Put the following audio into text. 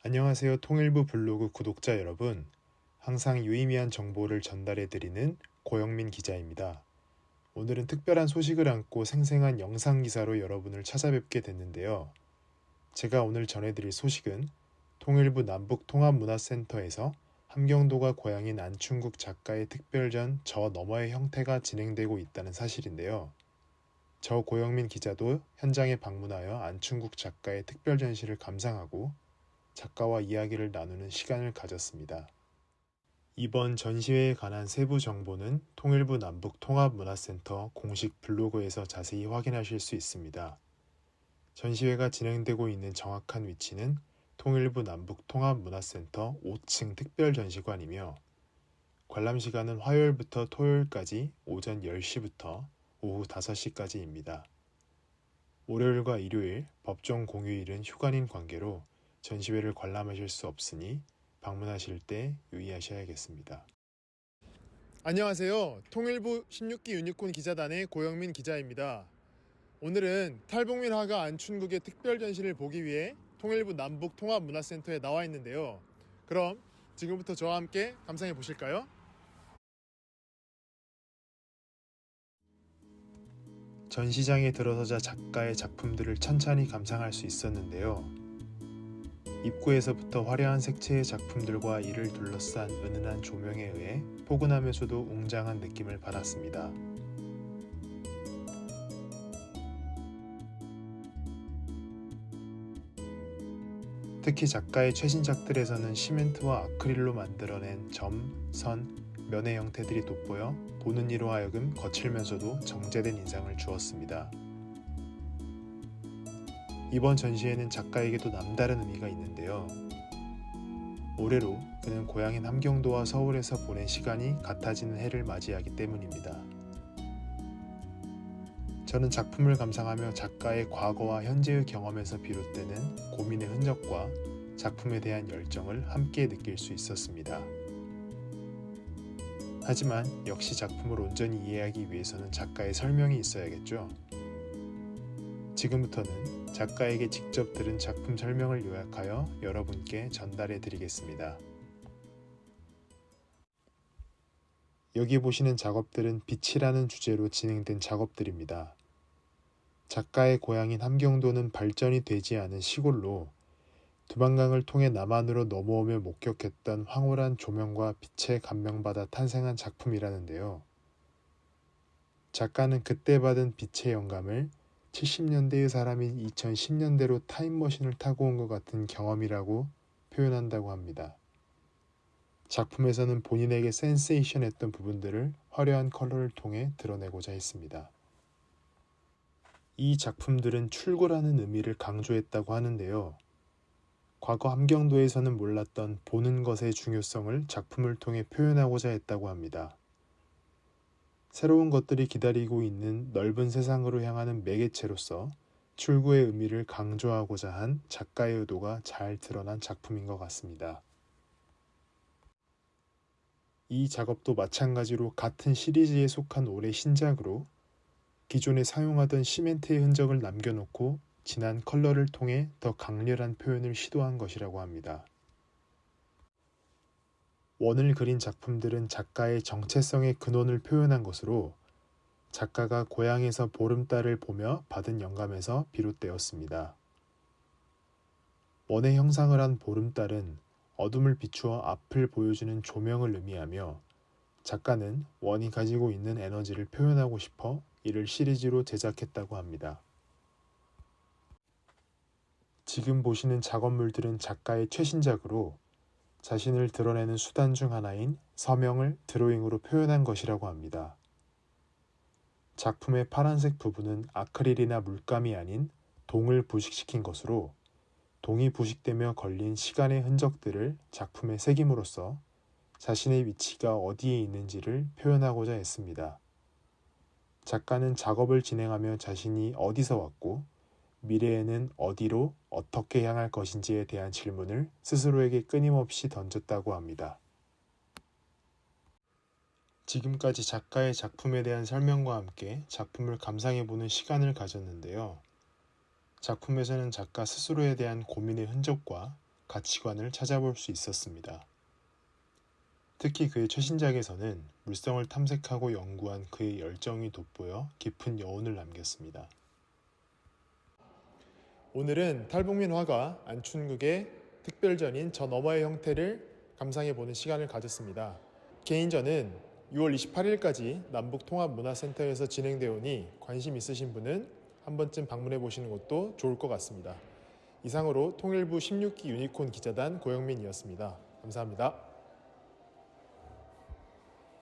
안녕하세요. 통일부 블로그 구독자 여러분. 항상 유의미한 정보를 전달해드리는 고영민 기자입니다. 오늘은 특별한 소식을 안고 생생한 영상 기사로 여러분을 찾아뵙게 됐는데요. 제가 오늘 전해드릴 소식은 통일부 남북통합문화센터에서 함경도가 고향인 안충국 작가의 특별전 저 너머의 형태가 진행되고 있다는 사실인데요. 저 고영민 기자도 현장에 방문하여 안충국 작가의 특별 전시를 감상하고 작가와 이야기를 나누는 시간을 가졌습니다. 이번 전시회에 관한 세부 정보는 통일부 남북통합문화센터 공식 블로그에서 자세히 확인하실 수 있습니다. 전시회가 진행되고 있는 정확한 위치는 통일부 남북통합문화센터 5층 특별전시관이며 관람 시간은 화요일부터 토요일까지 오전 10시부터 오후 5시까지입니다. 월요일과 일요일, 법정 공휴일은 휴관인 관계로 전시회를 관람하실 수 없으니 방문하실 때 유의하셔야겠습니다. 안녕하세요. 통일부 16기 유니콘 기자단의 고영민 기자입니다. 오늘은 탈북민 화가 안춘국의 특별 전시를 보기 위해 통일부 남북통합문화센터에 나와 있는데요. 그럼 지금부터 저와 함께 감상해 보실까요? 전시장에 들어서자 작가의 작품들을 찬찬히 감상할 수 있었는데요. 입구에서부터 화려한 색채의 작품들과 이를 둘러싼 은은한 조명에 의해 포근하면서도 웅장한 느낌을 받았습니다. 특히 작가의 최신작들에서는 시멘트와 아크릴로 만들어낸 점, 선, 면의 형태들이 돋보여 보는 이로 하여금 거칠면서도 정제된 인상을 주었습니다. 이번 전시회는 작가에게도 남다른 의미가 있는데요. 올해로 그는 고향인 함경도와 서울에서 보낸 시간이 같아지는 해를 맞이하기 때문입니다. 저는 작품을 감상하며 작가의 과거와 현재의 경험에서 비롯되는 고민의 흔적과 작품에 대한 열정을 함께 느낄 수 있었습니다. 하지만 역시 작품을 온전히 이해하기 위해서는 작가의 설명이 있어야겠죠. 지금부터는 작가에게 직접 들은 작품 설명을 요약하여 여러분께 전달해 드리겠습니다. 여기 보시는 작업들은 빛이라는 주제로 진행된 작업들입니다. 작가의 고향인 함경도는 발전이 되지 않은 시골로 두만강을 통해 남한으로 넘어오며 목격했던 황홀한 조명과 빛에 감명받아 탄생한 작품이라는데요. 작가는 그때 받은 빛의 영감을 70년대의 사람이 2010년대로 타임머신을 타고 온 것 같은 경험이라고 표현한다고 합니다. 작품에서는 본인에게 센세이션했던 부분들을 화려한 컬러를 통해 드러내고자 했습니다. 이 작품들은 출고라는 의미를 강조했다고 하는데요. 과거 함경도에서는 몰랐던 보는 것의 중요성을 작품을 통해 표현하고자 했다고 합니다. 새로운 것들이 기다리고 있는 넓은 세상으로 향하는 매개체로서 출구의 의미를 강조하고자 한 작가의 의도가 잘 드러난 작품인 것 같습니다. 이 작업도 마찬가지로 같은 시리즈에 속한 올해 신작으로 기존에 사용하던 시멘트의 흔적을 남겨놓고 진한 컬러를 통해 더 강렬한 표현을 시도한 것이라고 합니다. 원을 그린 작품들은 작가의 정체성의 근원을 표현한 것으로 작가가 고향에서 보름달을 보며 받은 영감에서 비롯되었습니다. 원의 형상을 한 보름달은 어둠을 비추어 앞을 보여주는 조명을 의미하며 작가는 원이 가지고 있는 에너지를 표현하고 싶어 이를 시리즈로 제작했다고 합니다. 지금 보시는 작업물들은 작가의 최신작으로 자신을 드러내는 수단 중 하나인 서명을 드로잉으로 표현한 것이라고 합니다. 작품의 파란색 부분은 아크릴이나 물감이 아닌 동을 부식시킨 것으로 동이 부식되며 걸린 시간의 흔적들을 작품에 새김으로써 자신의 위치가 어디에 있는지를 표현하고자 했습니다. 작가는 작업을 진행하며 자신이 어디서 왔고 미래에는 어디로 어떻게 향할 것인지에 대한 질문을 스스로에게 끊임없이 던졌다고 합니다. 지금까지 작가의 작품에 대한 설명과 함께 작품을 감상해보는 시간을 가졌는데요. 작품에서는 작가 스스로에 대한 고민의 흔적과 가치관을 찾아볼 수 있었습니다. 특히 그의 최신작에서는 물성을 탐색하고 연구한 그의 열정이 돋보여 깊은 여운을 남겼습니다. 오늘은 탈북민 화가 안춘극의 특별전인 저 너머의 형태를 감상해보는 시간을 가졌습니다. 개인전은 6월 28일까지 남북통합문화센터에서 진행되어 오니 관심 있으신 분은 한 번쯤 방문해 보시는 것도 좋을 것 같습니다. 이상으로 통일부 16기 유니콘 기자단 고영민이었습니다. 감사합니다.